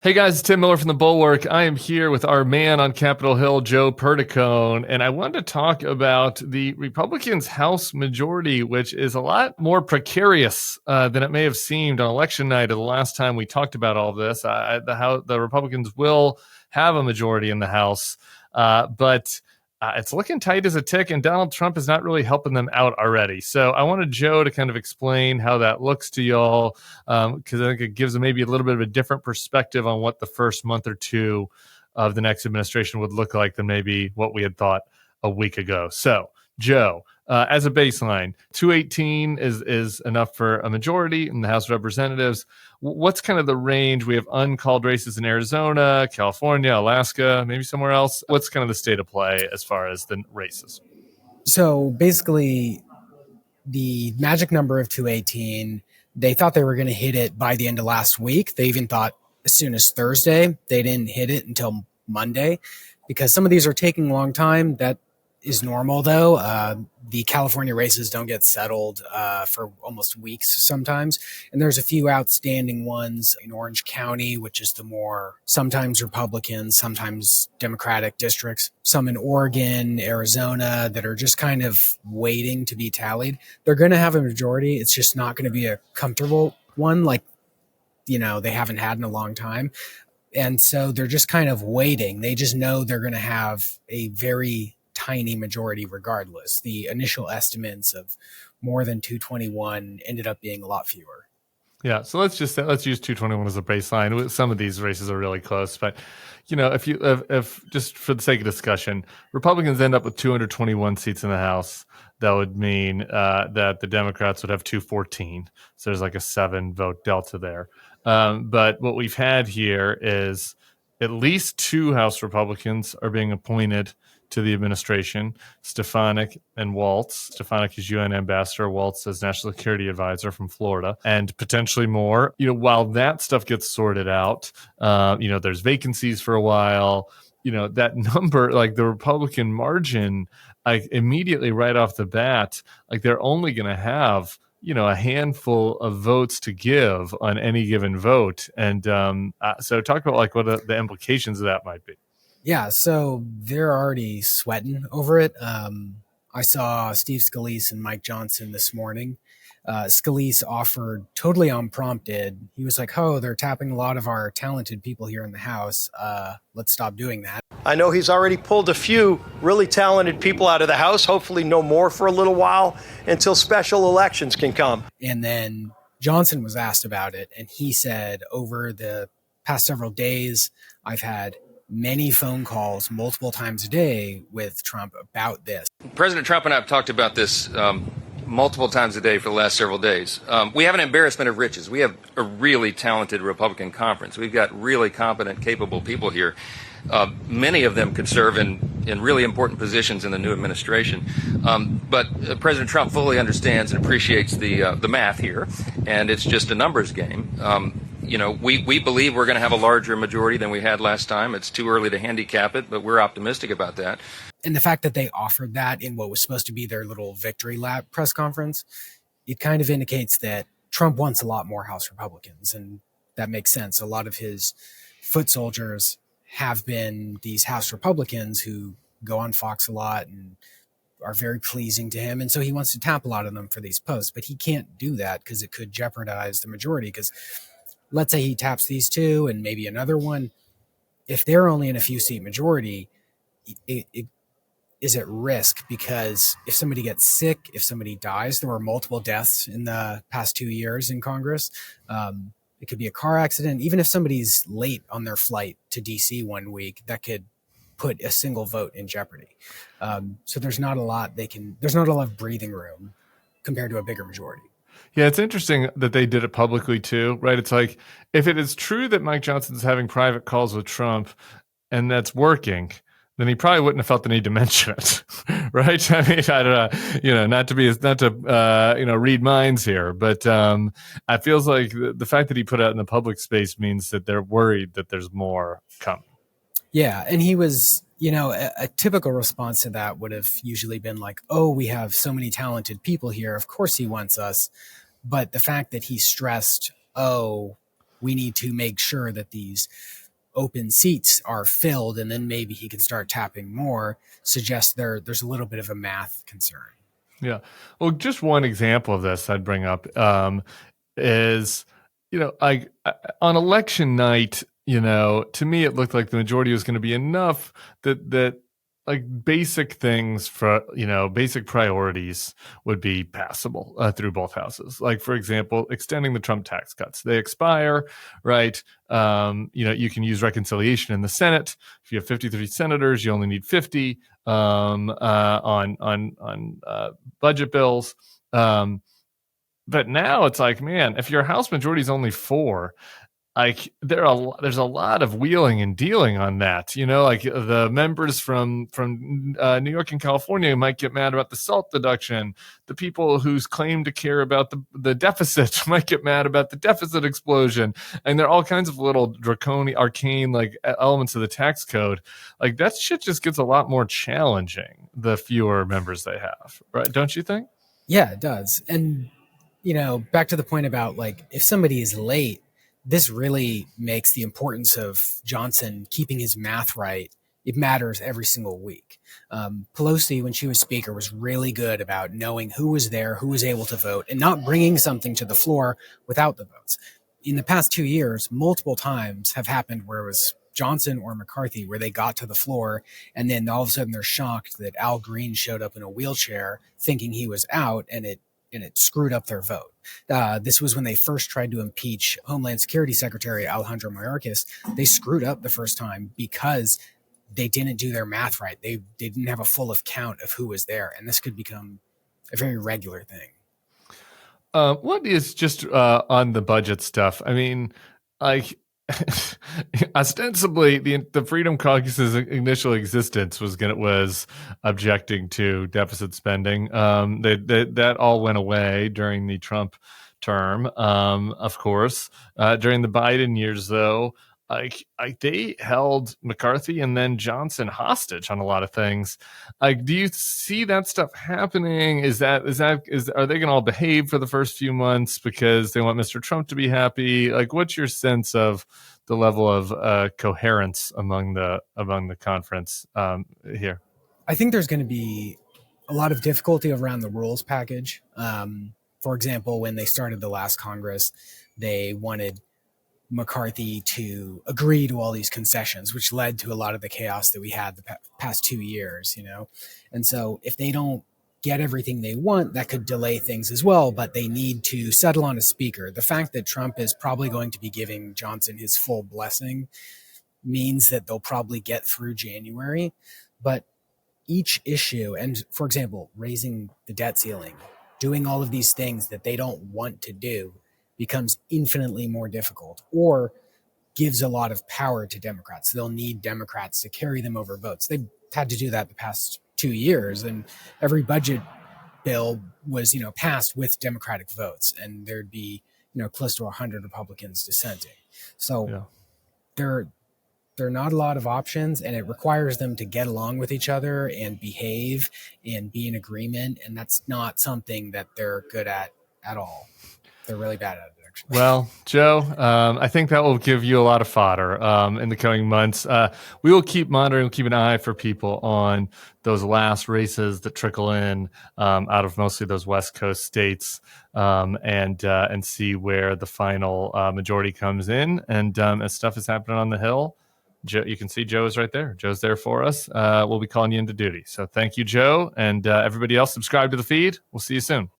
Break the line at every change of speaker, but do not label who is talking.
Hey guys, it's Tim Miller from the Bulwark. I am here with our man on Capitol Hill, Joe Perticone, and I wanted to talk about the Republicans' House majority, which is a lot more precarious than it may have seemed on election night of the last time we talked about all this. The Republicans will have a majority in the House, but it's looking tight as a tick, and Donald Trump is not really helping them out already. So I wanted Joe to kind of explain how that looks to y'all, because I think it gives maybe a little bit of a different perspective on what the first month or two of the next administration would look like than maybe what we had thought a week ago. So, Joe, as a baseline, 218 is enough for a majority in the House of Representatives. What's kind of the range? We have uncalled races in Arizona, California, Alaska, maybe somewhere else. What's kind of the state of play as far as the races?
So basically, the magic number of 218, they thought they were going to hit it by the end of last week. They even thought as soon as Thursday. They didn't hit it until Monday because some of these are taking a long time. That is normal, though. The California races don't get settled for almost weeks sometimes. And there's a few outstanding ones in Orange County, which is the more sometimes Republican, sometimes Democratic districts. Some in Oregon, Arizona that are just kind of waiting to be tallied. They're going to have a majority. It's just not going to be a comfortable one like, they haven't had in a long time. And so they're just kind of waiting. They just know they're going to have a very tiny majority regardless. The initial estimates of more than 221 ended up being a lot fewer.
Yeah, so let's use 221 as a baseline. Some of these races are really close, but if just for the sake of discussion, Republicans end up with 221 seats in the House, that would mean that the Democrats would have 214. So there's like a 7-vote delta there. But what we've had here is at least 2 House Republicans are being appointed to the administration, Stefanik and Waltz. Stefanik is UN ambassador, Waltz is national security advisor from Florida, and potentially more. While that stuff gets sorted out, there's vacancies for a while. That number, like the Republican margin, like immediately right off the bat, like they're only going to have a handful of votes to give on any given vote. And so talk about like what the implications of that might be.
Yeah, so they're already sweating over it. I saw Steve Scalise and Mike Johnson this morning. Scalise offered totally unprompted. He was like, they're tapping a lot of our talented people here in the House. Let's stop doing that.
I know he's already pulled a few really talented people out of the House, hopefully no more for a little while until special elections can come.
And then Johnson was asked about it, and he said, over the past several days, I've had many phone calls multiple times a day with Trump about this.
President Trump and I have talked about this multiple times a day for the last several days. We have an embarrassment of riches. We have a really talented Republican conference. We've got really competent, capable people here. Many of them could serve in really important positions in the new administration. But President Trump fully understands and appreciates the math here, and it's just a numbers game. We believe we're going to have a larger majority than we had last time. It's too early to handicap it, but we're optimistic about that.
And the fact that they offered that in what was supposed to be their little victory lap press conference, it kind of indicates that Trump wants a lot more House Republicans, and that makes sense. A lot of his foot soldiers have been these House Republicans who go on Fox a lot and are very pleasing to him. And so he wants to tap a lot of them for these posts, but he can't do that because it could jeopardize the majority. Because let's say he taps these 2 and maybe another one. If they're only in a few seat majority, it is at risk, because if somebody gets sick, if somebody dies, there were multiple deaths in the past 2 years in Congress. It could be a car accident. Even if somebody's late on their flight to DC one week, that could put a single vote in jeopardy. So there's not a lot of breathing room compared to a bigger majority.
Yeah, it's interesting that they did it publicly too, right? It's like, if it is true that Mike Johnson's having private calls with Trump and that's working, then he probably wouldn't have felt the need to mention it, right? I mean, I don't know, not to read minds here, but it feels like the fact that he put it out in the public space means that they're worried that there's more coming.
Yeah, and he was, a typical response to that would have usually been like, we have so many talented people here. Of course he wants us. But the fact that he stressed, we need to make sure that these open seats are filled, and then maybe he can start tapping more, suggests there's a little bit of a math concern.
Yeah. Well, just one example of this I'd bring up is, on election night, to me, it looked like the majority was going to be enough that like basic things for, basic priorities would be passable through both houses. Like, for example, extending the Trump tax cuts. They expire, right? You can use reconciliation in the Senate. If you have 53 senators, you only need 50 on budget bills. But now it's like, man, if your House majority is only 4, like there's a lot of wheeling and dealing on that. Like the members from New York and California might get mad about the SALT deduction. The people whose claim to care about the deficit might get mad about the deficit explosion. And there are all kinds of little draconian, arcane like elements of the tax code. Like that shit just gets a lot more challenging the fewer members they have, right? Don't you think?
Yeah, it does. And back to the point about like if somebody is late, this really makes the importance of Johnson keeping his math right. It matters every single week. Pelosi, when she was speaker, was really good about knowing who was there, who was able to vote, and not bringing something to the floor without the votes. In the past 2 years, multiple times have happened where it was Johnson or McCarthy where they got to the floor, and then all of a sudden they're shocked that Al Green showed up in a wheelchair thinking he was out, and it screwed up their vote. This was when they first tried to impeach Homeland Security Secretary Alejandro Mayorkas. They screwed up the first time because they didn't do their math right. They didn't have a full count of who was there, and this could become a very regular thing.
What is just on the budget stuff? I mean, like ostensibly the Freedom Caucus's initial existence was objecting to deficit spending. That all went away during the Trump term, of course. During the Biden years, though, they held McCarthy and then Johnson hostage on a lot of things. Like, do you see that stuff happening? Are they going to all behave for the first few months because they want Mr. Trump to be happy? Like, what's your sense of the level of coherence among the conference here?
I think there's going to be a lot of difficulty around the rules package. For example, when they started the last Congress, they wanted McCarthy to agree to all these concessions, which led to a lot of the chaos that we had the past 2 years, And so if they don't get everything they want, that could delay things as well, but they need to settle on a speaker. The fact that Trump is probably going to be giving Johnson his full blessing means that they'll probably get through January, but each issue, and for example, raising the debt ceiling, doing all of these things that they don't want to do, becomes infinitely more difficult or gives a lot of power to Democrats. They'll need Democrats to carry them over votes. They've had to do that the past 2 years, and every budget bill was, passed with Democratic votes, and there'd be, close to 100 Republicans dissenting. So there are not a lot of options, and it requires them to get along with each other and behave and be in agreement, and that's not something that they're good at all. They're really bad at it, actually.
Well, Joe, I think that will give you a lot of fodder in the coming months. We will keep monitoring, we'll keep an eye for people on those last races that trickle in out of mostly those West Coast states, and see where the final majority comes in. And as stuff is happening on the Hill, Joe, you can see Joe is right there. Joe's there for us. We'll be calling you into duty. So thank you, Joe, and everybody else subscribe to the feed. We'll see you soon.